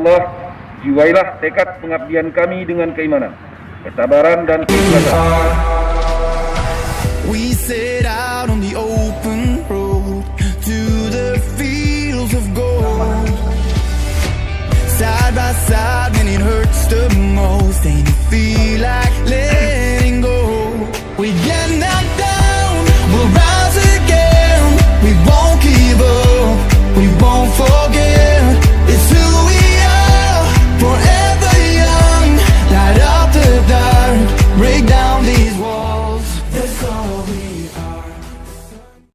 Allah, jiwailah tekad pengabdian kami dengan keimanan, kesabaran dan keikhlasan. We set out on the open road to the fields of gold. Side by side when it hurts the most, and you feel like